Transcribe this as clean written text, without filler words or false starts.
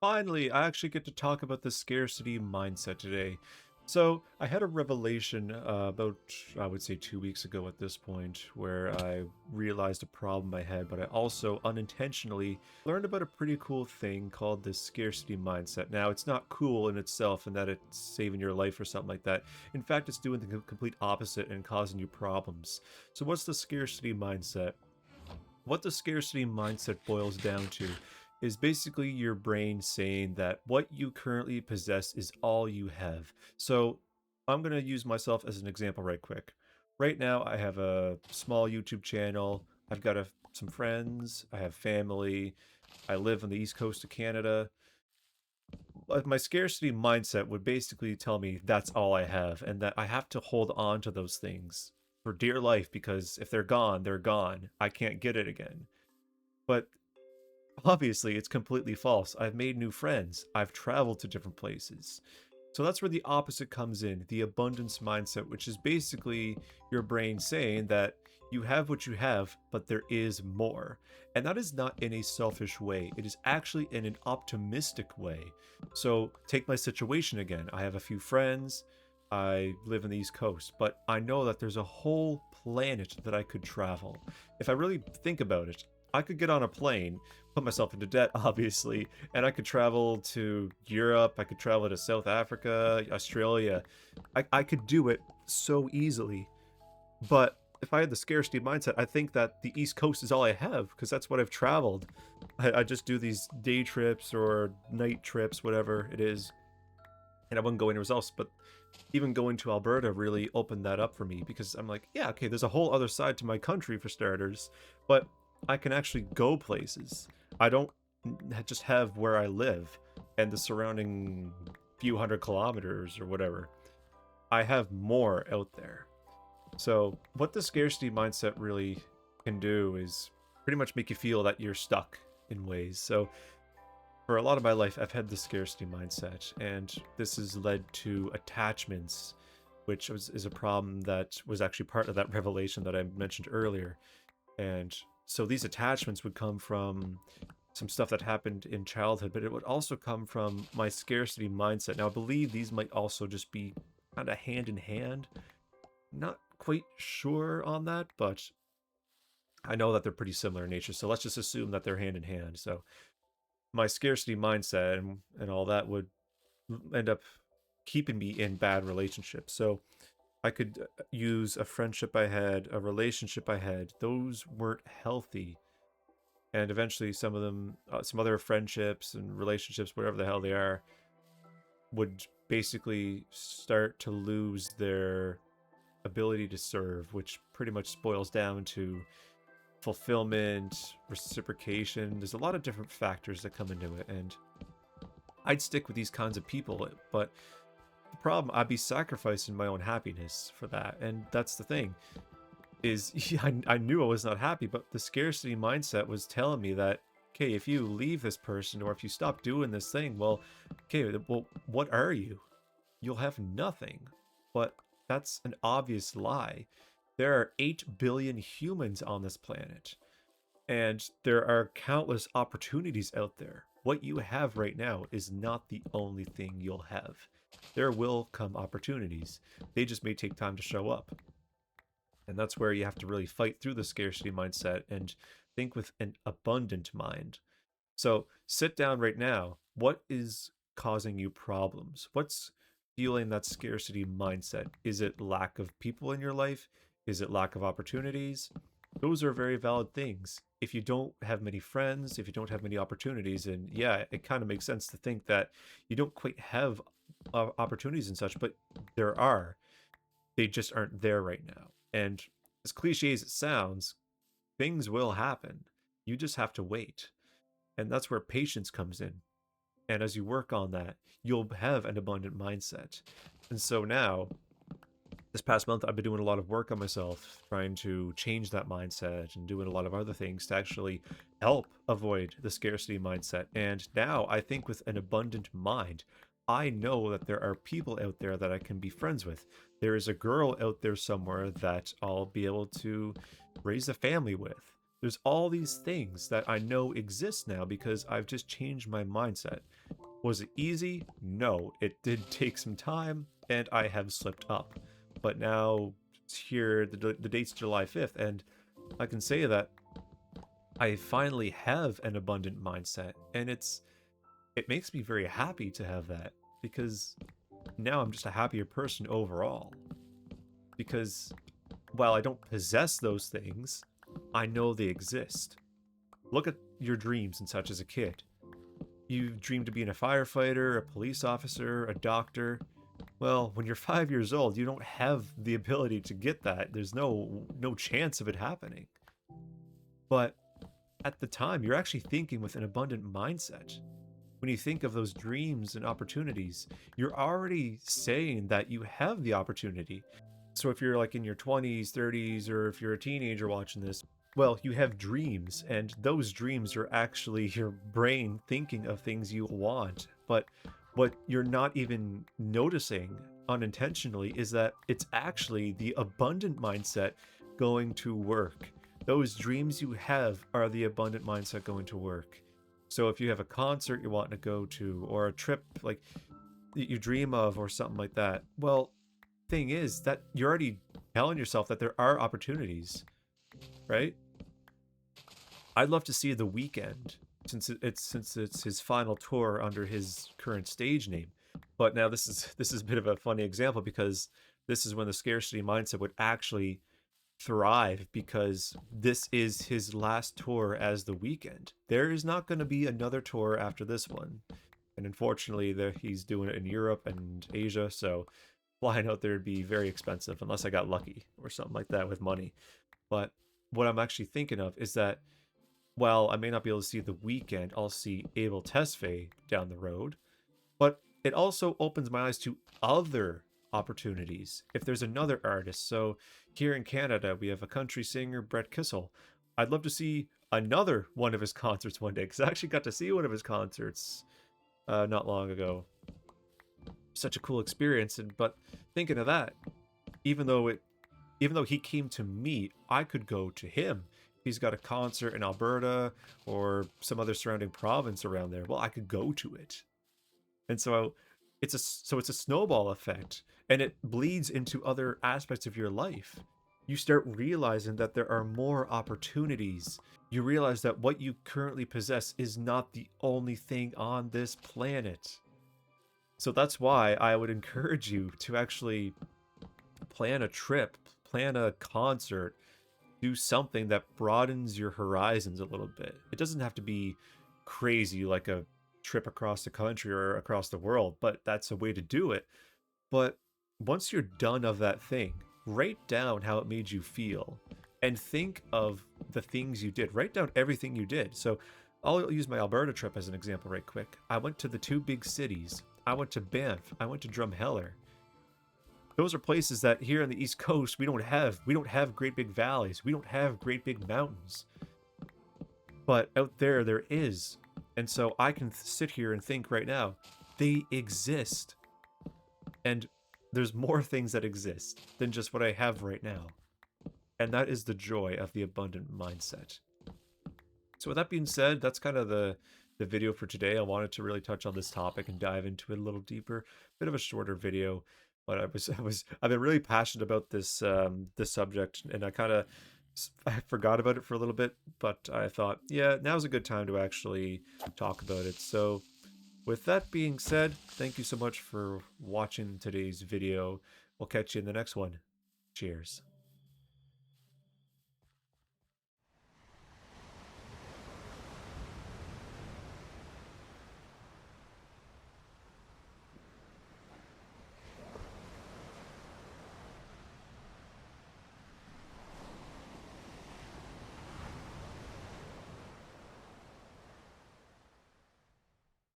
Finally, I actually get to talk about the scarcity mindset today. So, I had a revelation about, I would say, 2 weeks ago at this point, where I realized a problem I had, but I also unintentionally learned about a pretty cool thing called the scarcity mindset. Now, it's not cool in itself in that it's saving your life or something like that. In fact, it's doing the complete opposite and causing you problems. So, what's the scarcity mindset? What the scarcity mindset boils down to is basically your brain saying that what you currently possess is all you have. So I'm going to use myself as an example right quick. Right now, I have a small YouTube channel. I've got some friends. I have family. I live on the east coast of Canada. My scarcity mindset would basically tell me that's all I have and that I have to hold on to those things for dear life because if they're gone, they're gone. I can't get it again. But obviously, it's completely false. I've made new friends. I've traveled to different places. So that's where the opposite comes in, the abundance mindset, which is basically your brain saying that you have what you have, but there is more. And that is not in a selfish way. It is actually in an optimistic way. So take my situation again. I have a few friends. I live in the East Coast, but I know that there's a whole planet that I could travel. If I really think about it, I could get on a plane, put myself into debt, obviously, and I could travel to Europe, I could travel to South Africa, Australia. I could do it so easily. But if I had the scarcity mindset, I think that the East Coast is all I have because that's what I've traveled. I just do these day trips or night trips, whatever it is, and I wouldn't go anywhere else. But even going to Alberta really opened that up for me because I'm like, yeah, okay, there's a whole other side to my country for starters, but I can actually go places. I don't just have where I live and the surrounding few hundred kilometers or whatever. I have more out there. So, what the scarcity mindset really can do is pretty much make you feel that you're stuck in ways. So, for a lot of my life, I've had the scarcity mindset, and this has led to attachments, which is a problem that was actually part of that revelation that I mentioned earlier. And so these attachments would come from some stuff that happened in childhood, but it would also come from my scarcity mindset. Now, I believe these might also just be kind of hand in hand. Not quite sure on that, but I know that they're pretty similar in nature. So let's just assume that they're hand in hand. So my scarcity mindset and all that would end up keeping me in bad relationships. So I could use a friendship I had, a relationship I had. Those weren't healthy. And eventually, some of them, some other friendships and relationships, whatever the hell they are, would basically start to lose their ability to serve, which pretty much boils down to fulfillment, reciprocation. There's a lot of different factors that come into it. And I'd stick with these kinds of people, but the problem, I'd be sacrificing my own happiness for that. And that's the thing is I knew I was not happy, but the scarcity mindset was telling me that, okay, if you leave this person or if you stop doing this thing, well, okay, well, what are you? You'll have nothing. But that's an obvious lie. There are 8 billion humans on this planet, and there are countless opportunities out there. What you have right now is not the only thing you'll have. There will come opportunities. They just may take time to show up. And that's where you have to really fight through the scarcity mindset and think with an abundant mind. So sit down right now. What is causing you problems? What's fueling that scarcity mindset? Is it lack of people in your life? Is it lack of opportunities? Those are very valid things. If you don't have many friends, if you don't have many opportunities, and yeah, it kind of makes sense to think that you don't quite have opportunities and such, but there are. They just aren't there right now. And as cliche as it sounds, things will happen. You just have to wait. And that's where patience comes in. And as you work on that, you'll have an abundant mindset. And so now, this past month, I've been doing a lot of work on myself, trying to change that mindset and doing a lot of other things to actually help avoid the scarcity mindset. And now I think with an abundant mind. I know that there are people out there that I can be friends with. There is a girl out there somewhere that I'll be able to raise a family with. There's all these things that I know exist now because I've just changed my mindset. Was it easy? No, it did take some time, and I have slipped up. But now it's here, the date's July 5th, and I can say that I finally have an abundant mindset, and it makes me very happy to have that because now I'm just a happier person overall. Because while I don't possess those things, I know they exist. Look at your dreams and such as a kid. You dreamed of being a firefighter, a police officer, a doctor. Well, when you're 5 years old, you don't have the ability to get that. There's no chance of it happening. But at the time, you're actually thinking with an abundant mindset. When you think of those dreams and opportunities, you're already saying that you have the opportunity. So if you're like in your 20s, 30s, or if you're a teenager watching this, well, you have dreams, and those dreams are actually your brain thinking of things you want. But what you're not even noticing unintentionally is that it's actually the abundant mindset going to work. Those dreams you have are the abundant mindset going to work. So if you have a concert you want to go to, or a trip like you dream of, or something like that, well, thing is that you're already telling yourself that there are opportunities, right? I'd love to see The Weekend since it's his final tour under his current stage name. But now this is a bit of a funny example because this is when the scarcity mindset would actually thrive because this is his last tour as The Weekend. There is not going to be another tour after this one. And unfortunately, he's doing it in Europe and Asia, so flying out there would be very expensive unless I got lucky or something like that with money. But what I'm actually thinking of is that while I may not be able to see The Weekend, I'll see Abel Tesfaye down the road. But it also opens my eyes to other opportunities if there's another artist. So here in Canada, we have a country singer, Brett Kissel. I'd love to see another one of his concerts one day because I actually got to see one of his concerts not long ago. Such a cool experience. And but thinking of that, even though it even though he came to me, I could go to him. He's got a concert in Alberta or some other surrounding province around there. Well, I could go to it. And so it's a snowball effect, and it bleeds into other aspects of your life. You start realizing that there are more opportunities. You realize that what you currently possess is not the only thing on this planet. So that's why I would encourage you to actually plan a trip, plan a concert, do something that broadens your horizons a little bit. It doesn't have to be crazy like a trip across the country or across the world, but that's a way to do it. But once you're done of that thing, write down how it made you feel and think of the things you did. Write down everything you did. So I'll use my Alberta trip as an example right quick. I went to the two big cities. I went to Banff. I went to Drumheller. Those are places that here on the East Coast we don't have. We don't have great big valleys. We don't have great big mountains. But out there, there is. And so I can sit here and think right now, they exist. And there's more things that exist than just what I have right now. And that is the joy of the abundant mindset. So with that being said, that's kind of the video for today. I wanted to really touch on this topic and dive into it a little deeper. Bit of a shorter video, but I've been really passionate about this subject, and I forgot about it for a little bit, but I thought, yeah, now's a good time to actually talk about it. So with that being said, thank you so much for watching today's video. We'll catch you in the next one. Cheers.